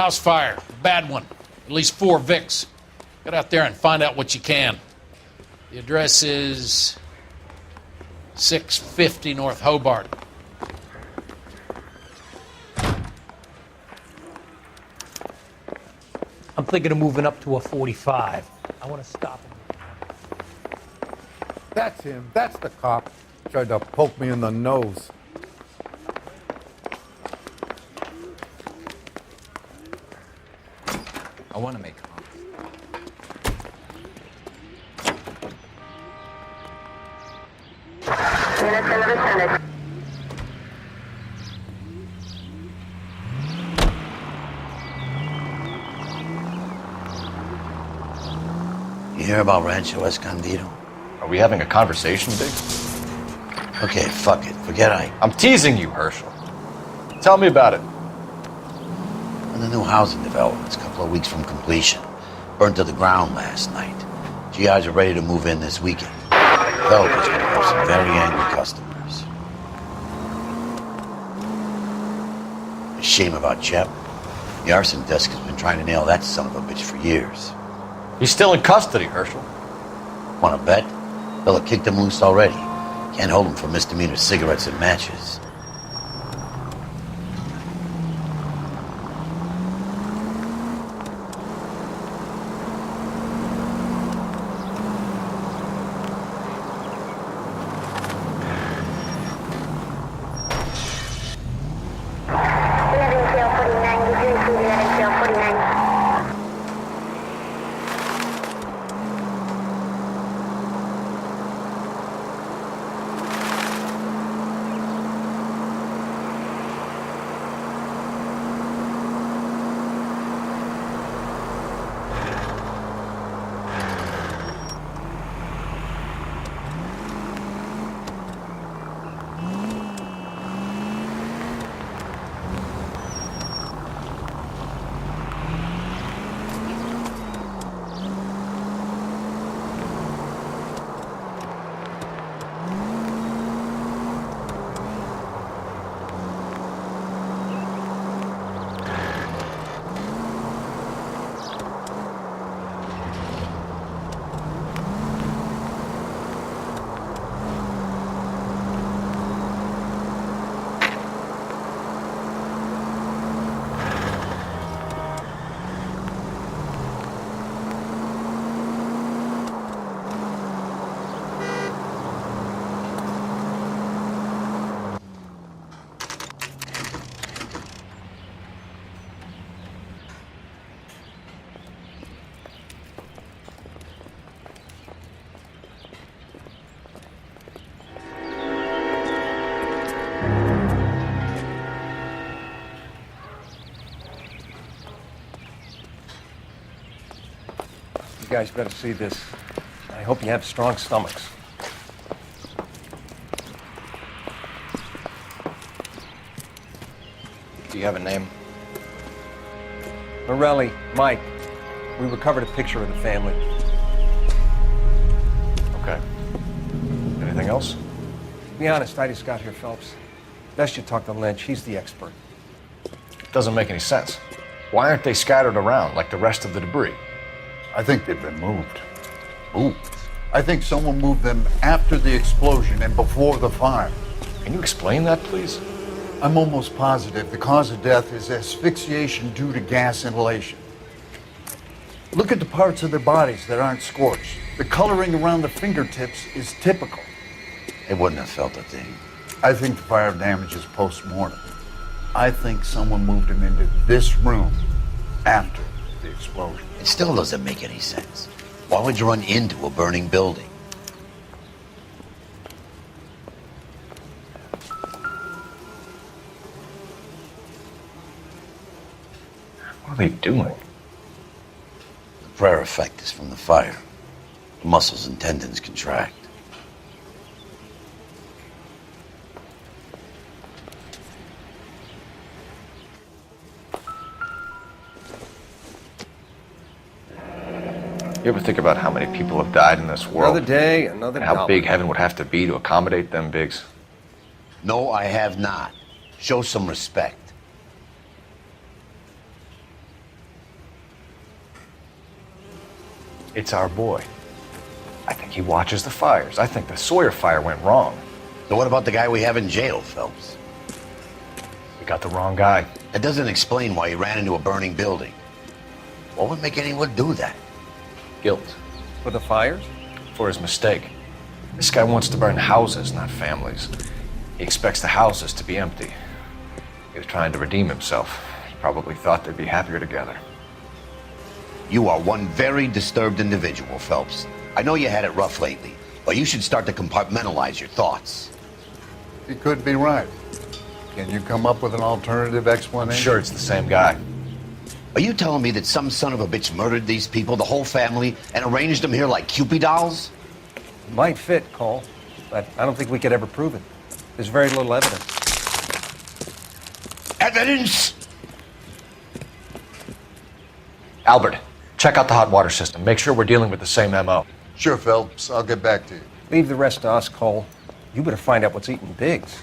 House fire. Bad one. At least 4 Vicks. Get out there and find out what you can. The address is 650 North Hobart. I'm thinking of moving up to a 45. I want to stop him. That's him. That's the cop. Tried to poke me in the nose. I want to make coffee. You hear about Rancho Escondido? Are we having a conversation, Dick? Okay, fuck it. Forget I'm teasing you, Herschel. Tell me about it. The new housing development's a couple of weeks from completion. Burned to the ground last night. GIs are ready to move in this weekend. Developers gonna have some very angry customers. A shame about Shep. The arson desk has been trying to nail that son of a bitch for years. He's still in custody, Herschel. Wanna bet? They'll have kicked him loose already. Can't hold him for misdemeanor cigarettes and matches. You guys better see this. I hope you have strong stomachs. Do you have a name? Morelli, Mike. We recovered a picture of the family. Okay. Anything else? To be honest, I just got here, Phelps. Best you talk to Lynch. He's the expert. Doesn't make any sense. Why aren't they scattered around like the rest of the debris? I think they've been moved. Moved? I think someone moved them after the explosion and before the fire. Can you explain that, please? I'm almost positive the cause of death is asphyxiation due to gas inhalation. Look at the parts of their bodies that aren't scorched. The coloring around the fingertips is typical. They wouldn't have felt a thing. I think the fire damage is post-mortem. I think someone moved him into this room after the explosion. It still doesn't make any sense. Why would you run into a burning building? What are they doing? The prayer effect is from the fire. The muscles and tendons contract. You ever think about how many people have died in this world? Another day, another And how dollar. big heaven would have to be to accommodate them, Biggs? No, I have not. Show some respect. It's our boy. I think he watches the fires. I think the Sawyer fire went wrong. So what about the guy we have in jail, Phelps? We got the wrong guy. That doesn't explain why he ran into a burning building. What would make anyone do that? Guilt. For the fires? For his mistake. This guy wants to burn houses, not families. He expects the houses to be empty. He was trying to redeem himself. He probably thought they'd be happier together. You are one very disturbed individual, Phelps. I know you had it rough lately, but you should start to compartmentalize your thoughts. He could be right. Can you come up with an alternative I'm explanation? sure it's the same guy. Are you telling me that some son of a bitch murdered these people, the whole family, and arranged them here like Cupid dolls? Might fit, Cole, but I don't think we could ever prove it. There's very little evidence. Evidence? Albert, check out the hot water system. Make sure we're dealing with the same MO. Sure, Phelps. I'll get back to you. Leave the rest to us, Cole. You better find out what's eating Biggs.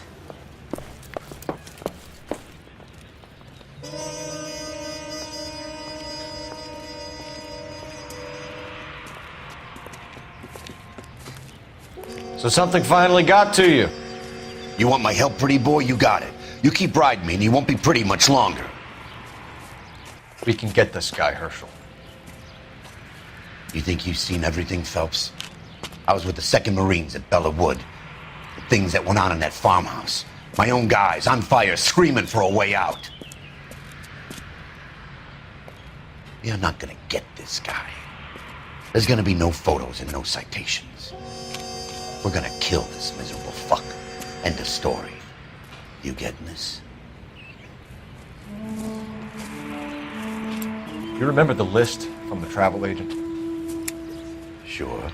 So something finally got to you. You want my help, pretty boy? You got it. You keep riding me and you won't be pretty much longer. We can get this guy, Herschel. You think you've seen everything, Phelps? I was with the 2nd Marines at Bella Wood. The things that went on in that farmhouse. My own guys on fire, screaming for a way out. You're not gonna get this guy. There's gonna be no photos and no citations. We're gonna kill this miserable fuck. End of story. You getting this? You remember the list from the travel agent? Sure.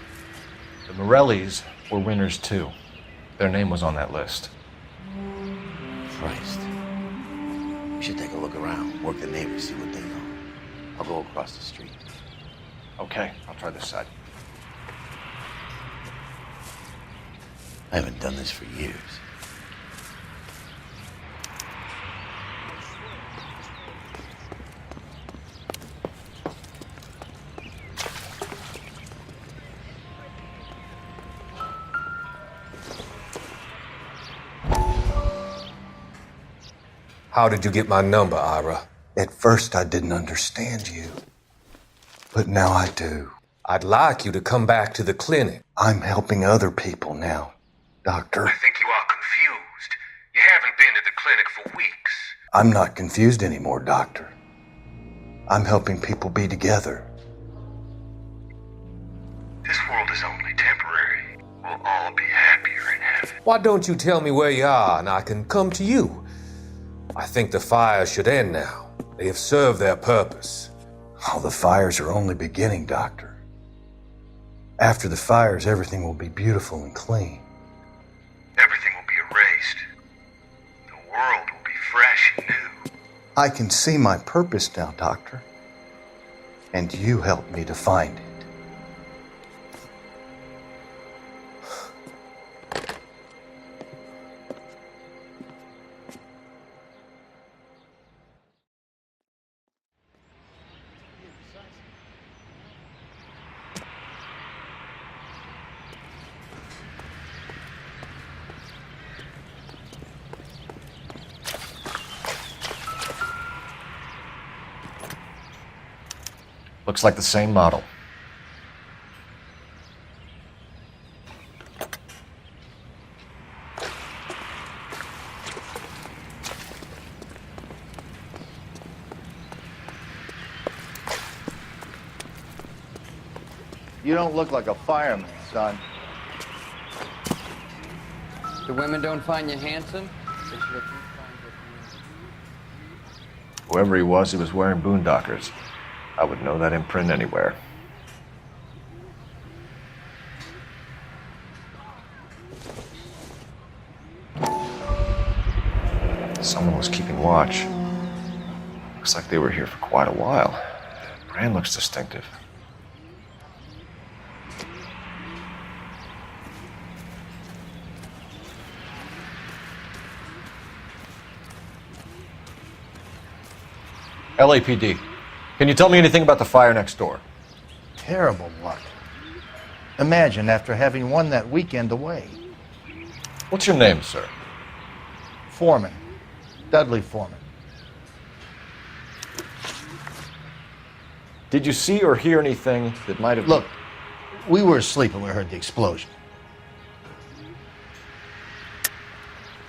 The Morellis were winners too. Their name was on that list. Christ. We should take a look around, work the neighbors, see what they know. I'll go across the street. Okay, I'll try this side. I haven't done this for years. How did you get my number, Ira? At first, I didn't understand you, but now I do. I'd like you to come back to the clinic. I'm helping other people now, Doctor. I think you are confused. You haven't been to the clinic for weeks. I'm not confused anymore, Doctor. I'm helping people be together. This world is only temporary. We'll all be happier in heaven. Why don't you tell me where you are and I can come to you? I think the fires should end now. They have served their purpose. Oh, the fires are only beginning, Doctor. After the fires, everything will be beautiful and clean. Everything will be erased. The world will be fresh and new. I can see my purpose now, Doctor. And you helped me to find it. Looks like the same model. You don't look like a fireman, son. The women don't find you handsome? Whoever he was wearing boondockers. I would know that imprint anywhere. Someone was keeping watch. Looks like they were here for quite a while. Brand looks distinctive. LAPD. Can you tell me anything about the fire next door? Terrible luck. Imagine after having won that weekend away. What's your name, sir? Foreman. Dudley Foreman. Did you see or hear anything that might have... Look, we were asleep when we heard the explosion.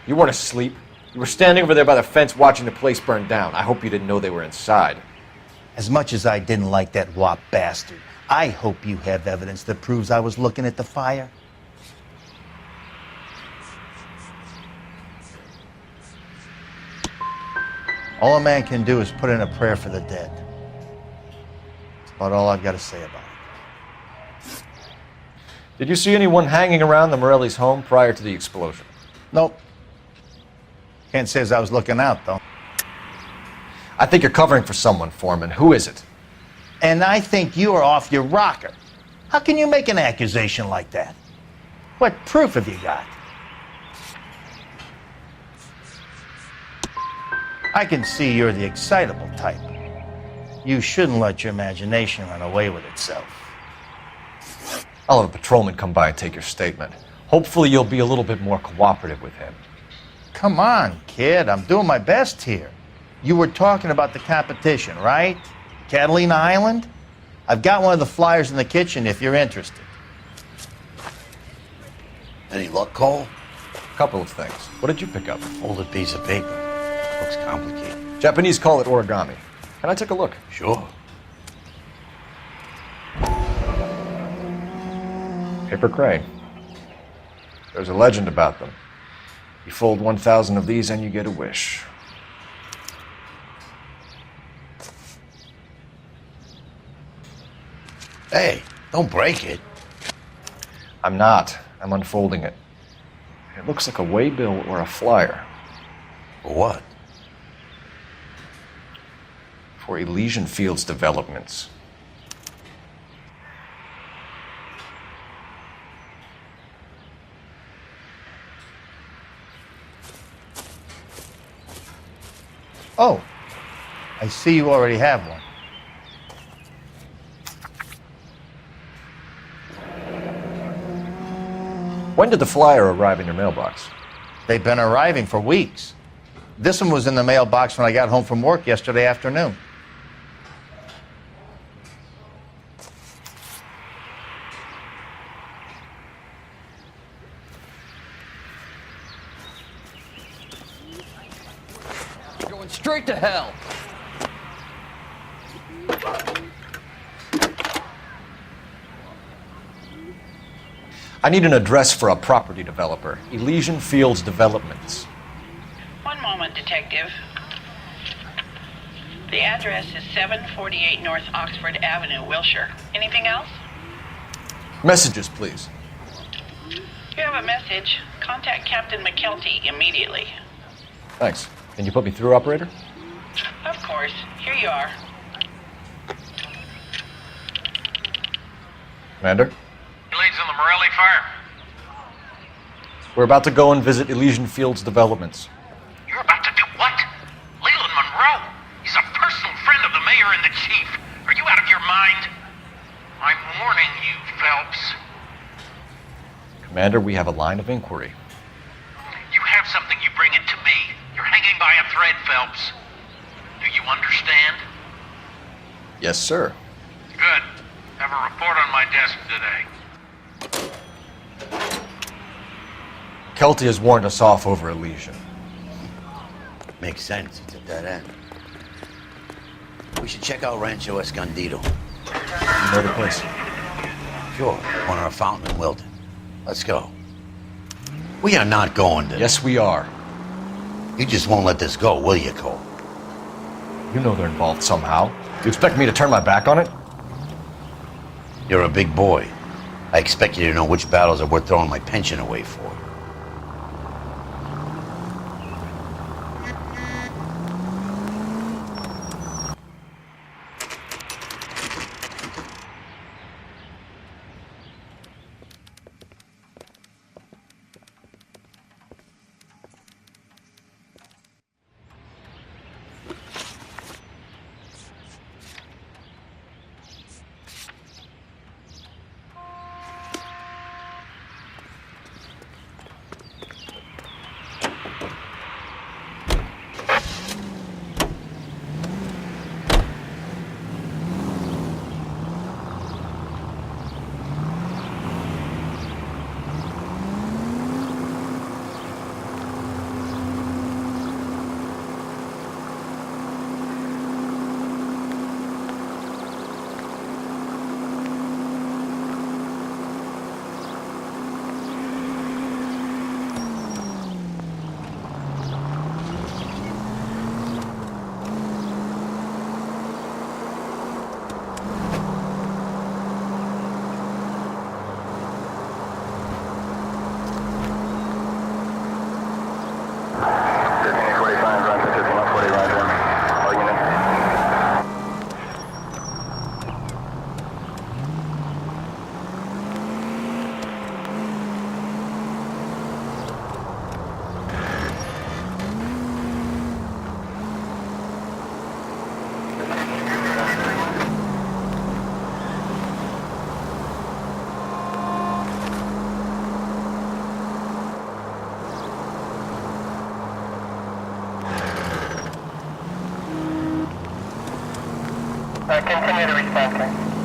You weren't asleep. You were standing over there by the fence watching the place burn down. I hope you didn't know they were inside. As much as I didn't like that wop bastard, I hope you have evidence that proves I was looking at the fire. All a man can do is put in a prayer for the dead. That's about all I've got to say about it. Did you see anyone hanging around the Morelli's home prior to the explosion? Nope. Can't say as I was looking out, though. I think you're covering for someone, Foreman. Who is it? And I think you are off your rocker. How can you make an accusation like that? What proof have you got? I can see you're the excitable type. You shouldn't let your imagination run away with itself. I'll have a patrolman come by and take your statement. Hopefully you'll be a little bit more cooperative with him. Come on, kid. I'm doing my best here. You were talking about the competition, right? Catalina Island? I've got one of the flyers in the kitchen if you're interested. Any luck, Cole? A couple of things. What did you pick up? Folded piece of paper. Looks complicated. Japanese call it origami. Can I take a look? Sure. Paper crane. There's a legend about them. You fold 1,000 of these and you get a wish. Hey, don't break it. I'm not. I'm unfolding it. It looks like a waybill or a flyer. For what? For Elysion Fields developments. Oh, I see you already have one. When did the flyer arrive in your mailbox? They've been arriving for weeks. This one was in the mailbox when I got home from work yesterday afternoon. You're going straight to hell. I need an address for a property developer. Elysion Fields Developments. One moment, Detective. The address is 748 North Oxford Avenue, Wilshire. Anything else? Messages, please. You have a message. Contact Captain McKelty immediately. Thanks. Can you put me through, operator? Of course. Here you are. Commander? Leads on the Morelli fire. We're about to go and visit Elysion Fields Developments. You're about to do what? Leland Monroe. He's a personal friend of the mayor and the chief. Are you out of your mind? I'm warning you, Phelps. Commander, we have a line of inquiry. You have something, you bring it to me. You're hanging by a thread, Phelps. Do you understand? Yes, sir. Good. Have a report on my desk today. Kelty has warned us off over Elysion. Makes sense. It's at that end. We should check out Rancho Escondido. You know the place? Sure. Corner of Fountain and Wilton. Let's go. We are not going to... Yes, we are. You just won't let this go, will you, Cole? You know they're involved somehow. Do you expect me to turn my back on it? You're a big boy. I expect you to know which battles are worth throwing my pension away for. Continue to respond.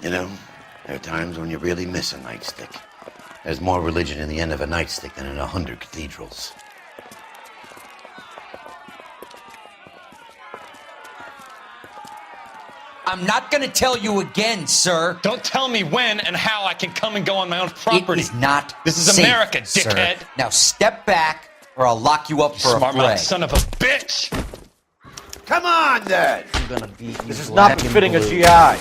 You know, there are times when you really miss a nightstick. There's more religion in the end of a nightstick than in 100 cathedrals. I'm not gonna tell you again, sir. Don't tell me when and how I can come and go on my own property. It is not This is safe, America, dickhead. Sir. Now step back, or I'll lock you up for a Smart fray. mouth son of a bitch! Come on, then! I'm gonna beat you. This is not befitting a GI.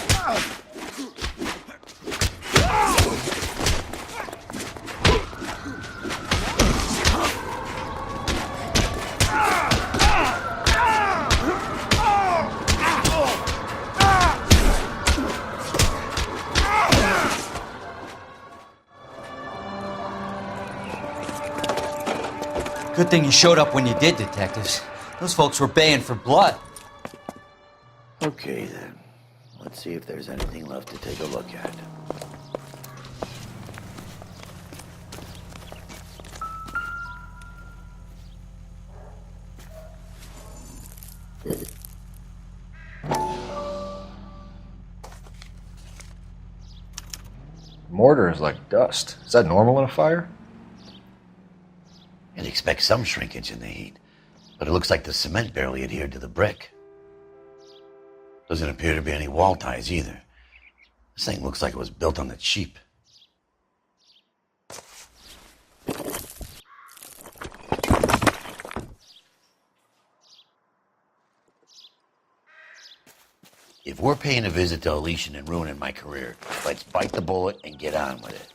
Good thing you showed up when you did, detectives. Those folks were baying for blood. Okay, then. Let's see if there's anything left to take a look at. Mortar is like dust. Is that normal in a fire? You'd expect some shrinkage in the heat, but it looks like the cement barely adhered to the brick. Doesn't appear to be any wall ties either. This thing looks like it was built on the cheap. If we're paying a visit to Elysion and ruining my career, let's bite the bullet and get on with it.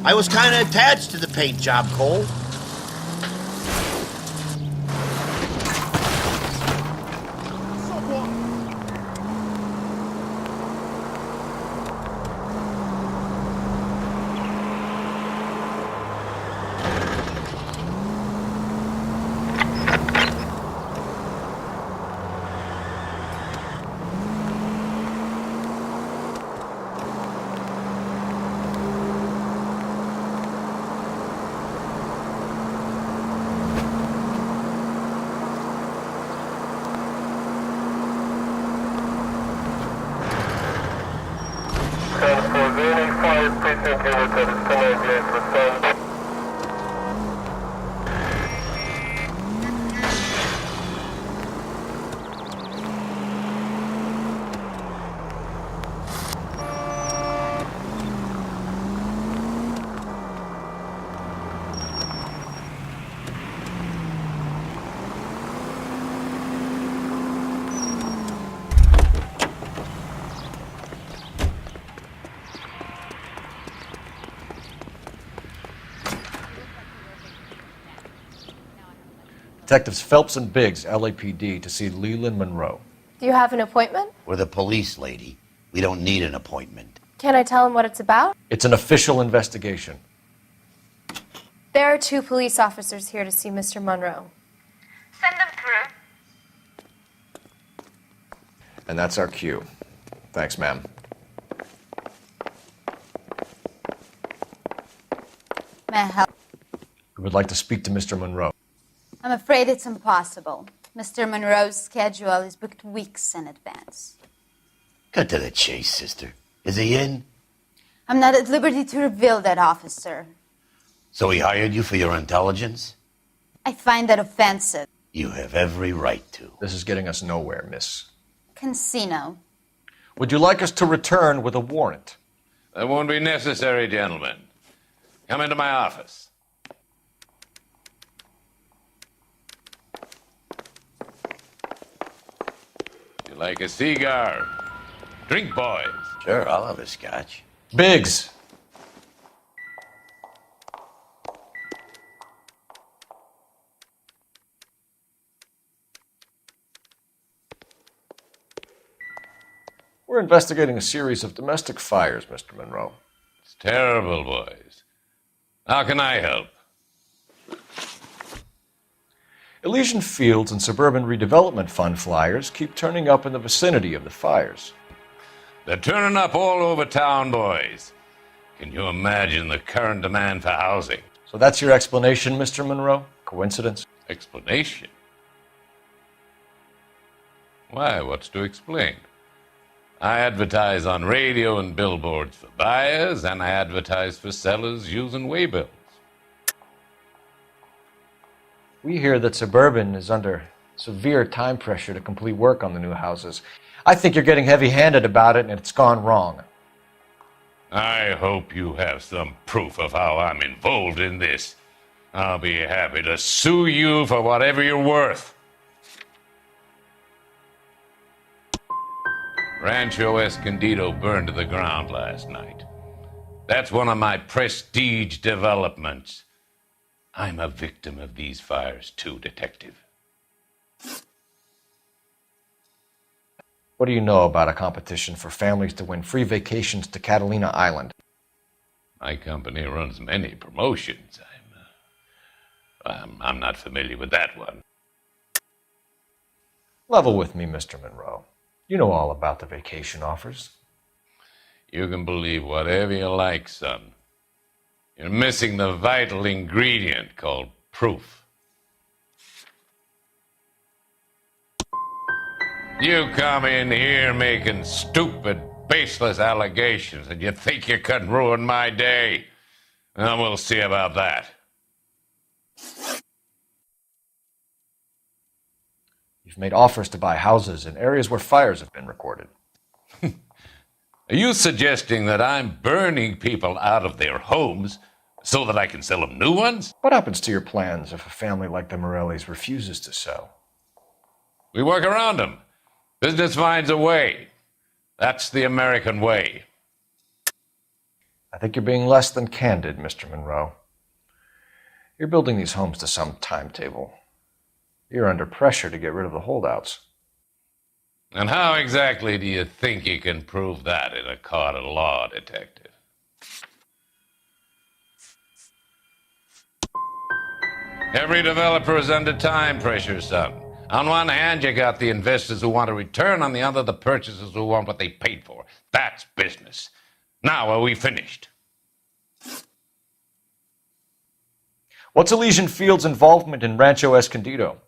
I was kind of attached to the paint job, Cole. Detectives Phelps and Biggs, LAPD, to see Leland Monroe. Do you have an appointment? We're the police, lady. We don't need an appointment. Can I tell him what it's about? It's an official investigation. There are 2 police officers here to see Mr. Monroe. Send them through. And that's our cue. Thanks, ma'am. May I help? We would like to speak to Mr. Monroe. I'm afraid it's impossible. Mr. Monroe's schedule is booked weeks in advance. Cut to the chase, sister. Is he in? I'm not at liberty to reveal that, officer. So he hired you for your intelligence? I find that offensive. You have every right to. This is getting us nowhere, miss. Casino. Would you like us to return with a warrant? That won't be necessary, gentlemen. Come into my office. like a cigar. Drink, boys. Sure, I'll have a scotch. Biggs! We're investigating a series of domestic fires, Mr. Monroe. It's terrible, boys. How can I help? Elysion Fields and Suburban Redevelopment Fund flyers keep turning up in the vicinity of the fires. They're turning up all over town, boys. Can you imagine the current demand for housing? So that's your explanation, Mr. Monroe? Coincidence? Explanation? Why, what's to explain? I advertise on radio and billboards for buyers, and I advertise for sellers using waybills. We hear that Suburban is under severe time pressure to complete work on the new houses. I think you're getting heavy-handed about it, and it's gone wrong. I hope you have some proof of how I'm involved in this. I'll be happy to sue you for whatever you're worth. Rancho Escondido burned to the ground last night. That's one of my prestige developments. I'm a victim of these fires too, Detective. What do you know about a competition for families to win free vacations to Catalina Island? My company runs many promotions. I'm not familiar with that one. Level with me, Mr. Monroe. You know all about the vacation offers. You can believe whatever you like, son. You're missing the vital ingredient called proof. You come in here making stupid, baseless allegations, and you think you can ruin my day. And we'll see about that. You've made offers to buy houses in areas where fires have been recorded. Are you suggesting that I'm burning people out of their homes so that I can sell them new ones? What happens to your plans if a family like the Morellis refuses to sell? We work around them. Business finds a way. That's the American way. I think you're being less than candid, Mr. Monroe. You're building these homes to some timetable. You're under pressure to get rid of the holdouts. And how exactly do you think you can prove that in a court of law, Detective? Every developer is under time pressure, son. On one hand, you got the investors who want a return. On the other, the purchasers who want what they paid for. That's business. Now, are we finished? What's Elysion Fields' involvement in Rancho Escondido?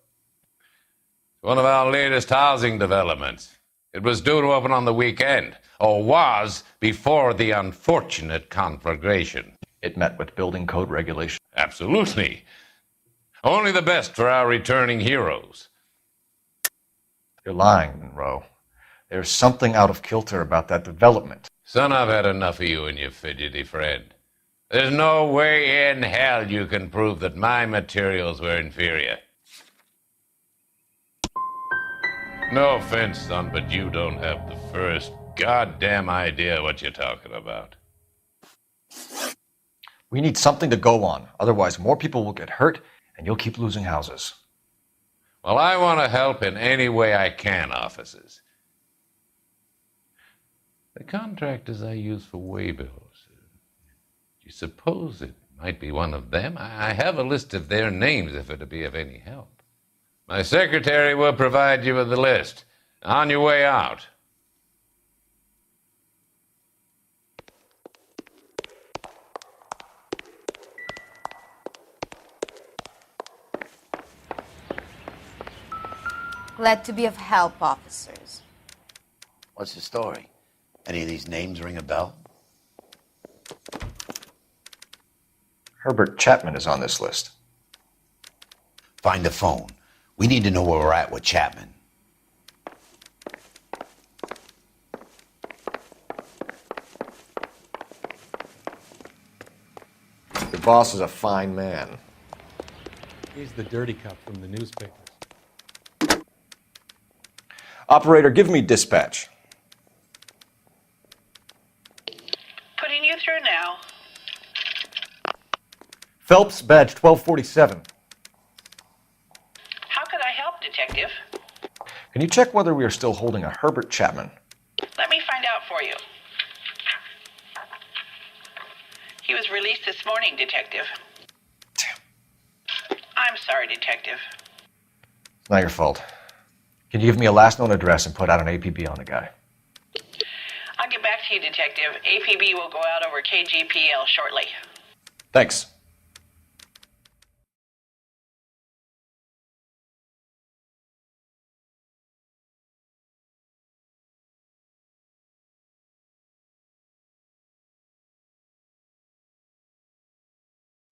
One of our latest housing developments. It was due to open on the weekend, or was before the unfortunate conflagration. It met with building code regulations. Absolutely. Only the best for our returning heroes. You're lying, Monroe. There's something out of kilter about that development. Son, I've had enough of you and your fidgety friend. There's no way in hell you can prove that my materials were inferior. No offense, son, but you don't have the first goddamn idea what you're talking about. We need something to go on. Otherwise, more people will get hurt, and you'll keep losing houses. Well, I want to help in any way I can, officers. The contractors I use for waybills, do you suppose it might be one of them? I have a list of their names if it'd be of any help. My secretary will provide you with the list. On your way out. Glad to be of help, officers. What's the story? Any of these names ring a bell? Herbert Chapman is on this list. Find the phone. We need to know where we're at with Chapman. Your boss is a fine man. He's the dirty cop from the newspapers. Operator, give me dispatch. Putting you through now. Phelps, badge 1247. How could I help, Detective? Can you check whether we are still holding a Herbert Chapman? Let me find out for you. He was released this morning, Detective. Damn. I'm sorry, Detective. It's not your fault. Can you give me a last known address and put out an APB on the guy? I'll get back to you, Detective. APB will go out over KGPL shortly. Thanks.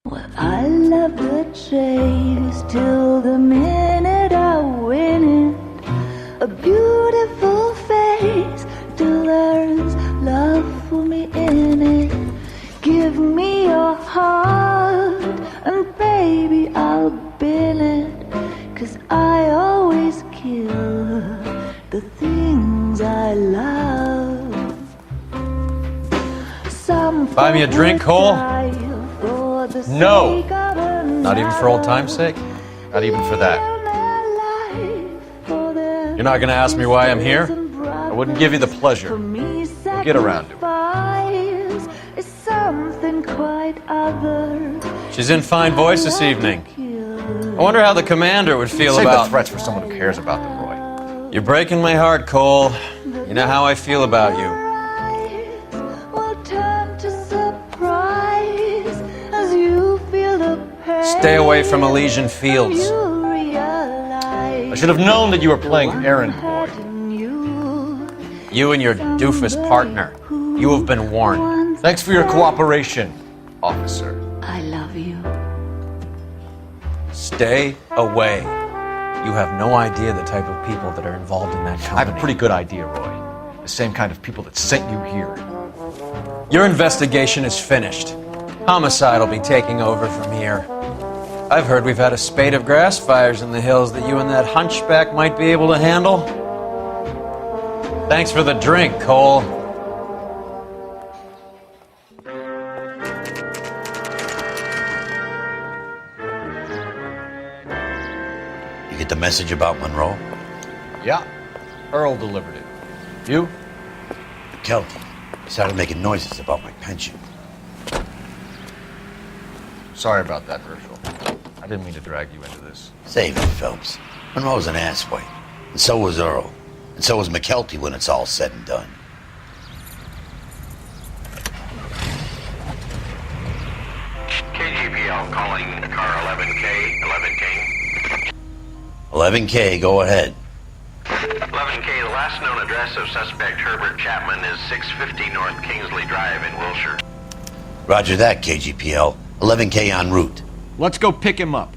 Well, I love the chase till the minute I win it. A beautiful face till there's love for me in it. Give me your heart and baby I'll bin it. 'Cause I always kill the things I love. Some Buy me a drink, Cole? No! Not even for old time's sake? Not even for that. You're not gonna ask me why I'm here? I wouldn't give you the pleasure. We'll get around to it. She's in fine voice this evening. I wonder how the commander would feel Save about... the threats for someone who cares about them, Roy. You're breaking my heart, Cole. You know how I feel about you. Stay away from Elysion Fields. I should have known that you were playing errand boy. You and your doofus partner. You have been warned. Thanks for your cooperation, officer. I love you. Stay away. You have no idea the type of people that are involved in that company. I have a pretty good idea, Roy. The same kind of people that sent you here. Your investigation is finished. Homicide will be taking over from here. I've heard we've had a spate of grass fires in the hills that you and that hunchback might be able to handle. Thanks for the drink, Cole. You get the message about Monroe? Yeah. Earl delivered it. You? Kelty. He started making noises about my pension. Sorry about that, Virgil. I didn't mean to drag you into this. Save it, Phelps. Monroe's an asswipe. And so was Earl. And so was McKelty when it's all said and done. KGPL calling car 11K, 11K. 11K, go ahead. 11K, the last known address of suspect Herbert Chapman is 650 North Kingsley Drive in Wilshire. Roger that, KGPL. 11K en route. Let's go pick him up.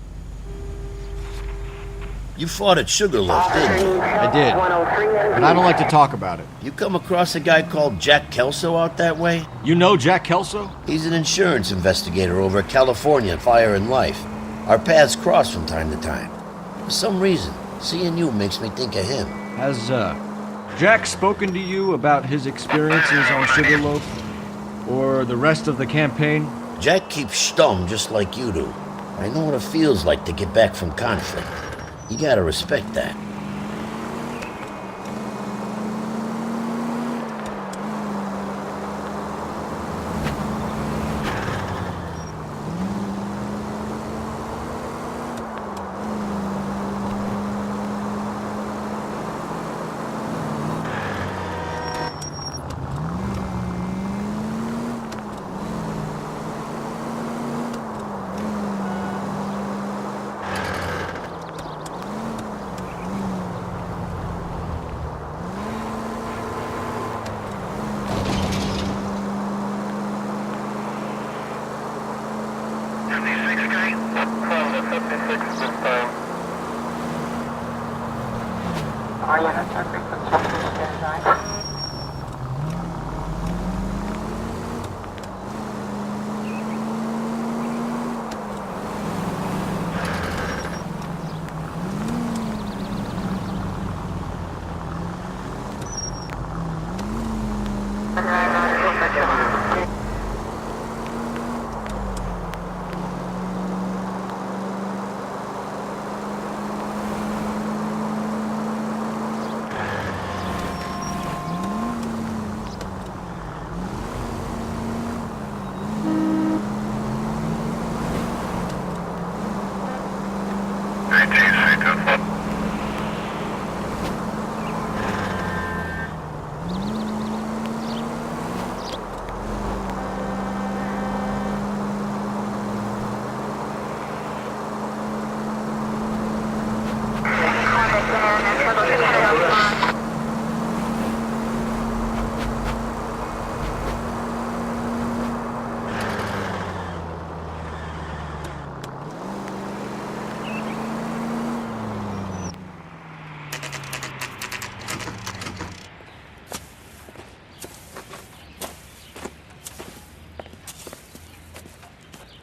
You fought at Sugarloaf, didn't you? I did. But I don't like to talk about it. You come across a guy called Jack Kelso out that way? You know Jack Kelso? He's an insurance investigator over at California Fire and Life. Our paths cross from time to time. For some reason, seeing you makes me think of him. Has, Jack spoken to you about his experiences on Sugarloaf? Or the rest of the campaign? Jack keeps stum just like you do. I know what it feels like to get back from conflict. You gotta respect that.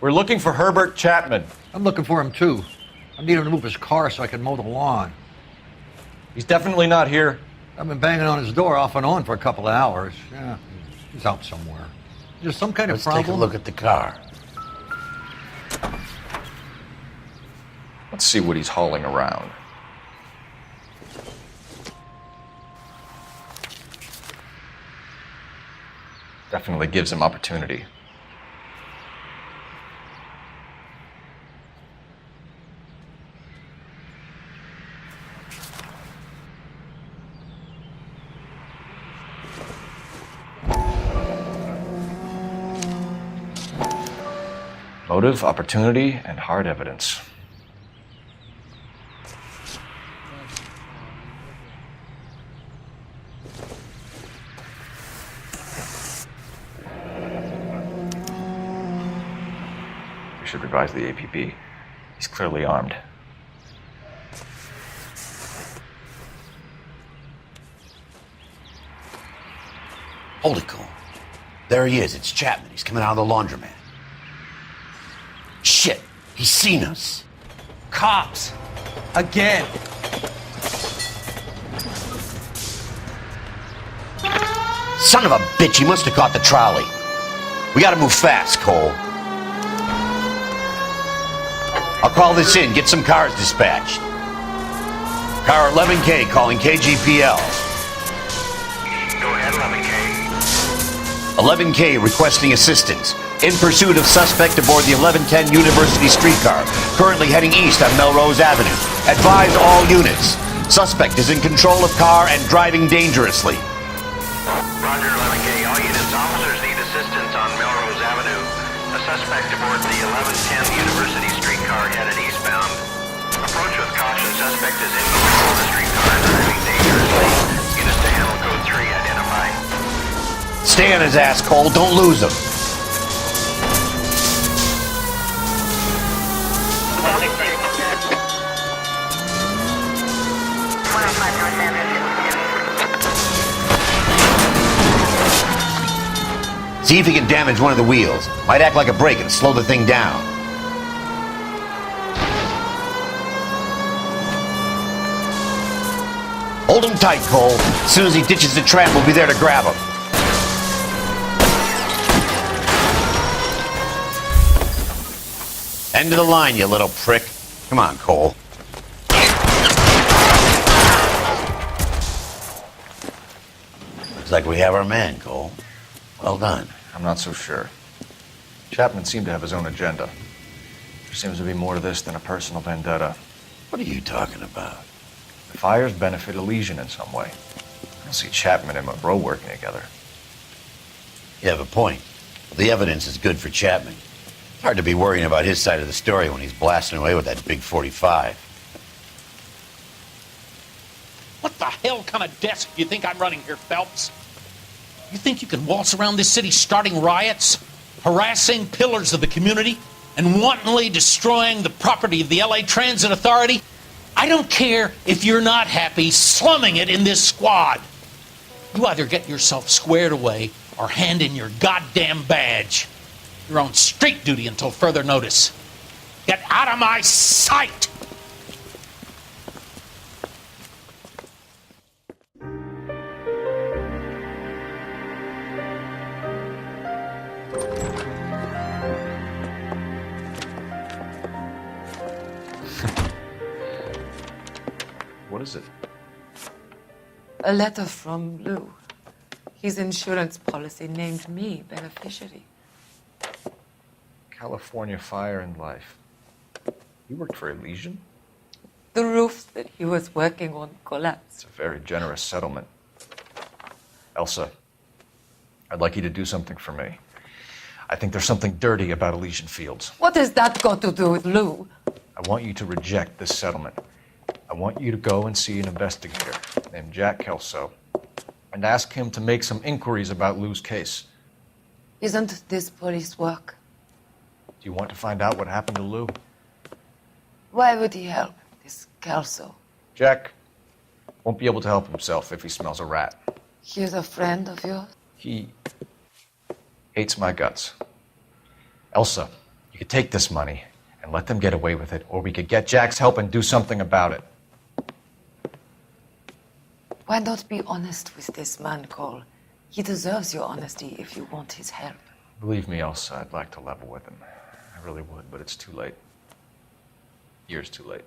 We're looking for Herbert Chapman. I'm looking for him, too. I need him to move his car so I can mow the lawn. He's definitely not here. I've been banging on his door off and on for a couple of hours. Yeah, he's out somewhere. Is there some kind of Let's problem? take a look at the car. Let's see what he's hauling around. Definitely gives him opportunity. Motive, opportunity, and hard evidence. We should revise the APB. He's clearly armed. Hold it, Cole. There he is. It's Chapman. He's coming out of the laundromat. Shit, he's seen us. Cops! Again! Son of a bitch, he must have caught the trolley. We gotta move fast, Cole. I'll call this in, get some cars dispatched. Car 11K calling KGPL. Go ahead, 11K. 11K requesting assistance. In pursuit of suspect aboard the 1110 University streetcar, currently heading east on Melrose Avenue. Advise all units. Suspect is in control of car and driving dangerously. Roger, 11K. All units, officers need assistance on Melrose Avenue. A suspect aboard the 1110 University streetcar headed eastbound. Approach with caution. Suspect is in control of the streetcar and driving dangerously. Units to handle code 3 identify. Stay on his ass, Cole. Don't lose him. See if he can damage one of the wheels. Might act like a brake and slow the thing down. Hold him tight, Cole. As soon as he ditches the tram, we'll be there to grab him. End of the line, you little prick. Come on, Cole. Looks like we have our man, Cole. Well done. I'm not so sure. Chapman seemed to have his own agenda. There seems to be more to this than a personal vendetta. What are you talking about? The fires benefit Elysion in some way. I don't see Chapman and Monroe working together. You have a point. The evidence is good for Chapman. It's hard to be worrying about his side of the story when he's blasting away with that big 45. What the hell kind of desk do you think I'm running here, Phelps? You think you can waltz around this city starting riots, harassing pillars of the community, and wantonly destroying the property of the LA Transit Authority? I don't care if you're not happy slumming it in this squad. You either get yourself squared away or hand in your goddamn badge. You're on street duty until further notice. Get out of my sight! What is it? A letter from Lou. His insurance policy named me beneficiary. California Fire and Life. You worked for Elysion? The roof that he was working on collapsed. It's a very generous settlement. Elsa, I'd like you to do something for me. I think there's something dirty about Elysion Fields. What has that got to do with Lou? I want you to reject this settlement. I want you to go and see an investigator named Jack Kelso and ask him to make some inquiries about Lou's case. Isn't this police work? Do you want to find out what happened to Lou? Why would he help, this Kelso? Jack won't be able to help himself if he smells a rat. He's a friend of yours? He hates my guts. Elsa, you could take this money and let them get away with it, or we could get Jack's help and do something about it. Why not be honest with this man, Cole? He deserves your honesty if you want his help. Believe me, Elsa, I'd like to level with him. I really would, but it's too late. Years too late.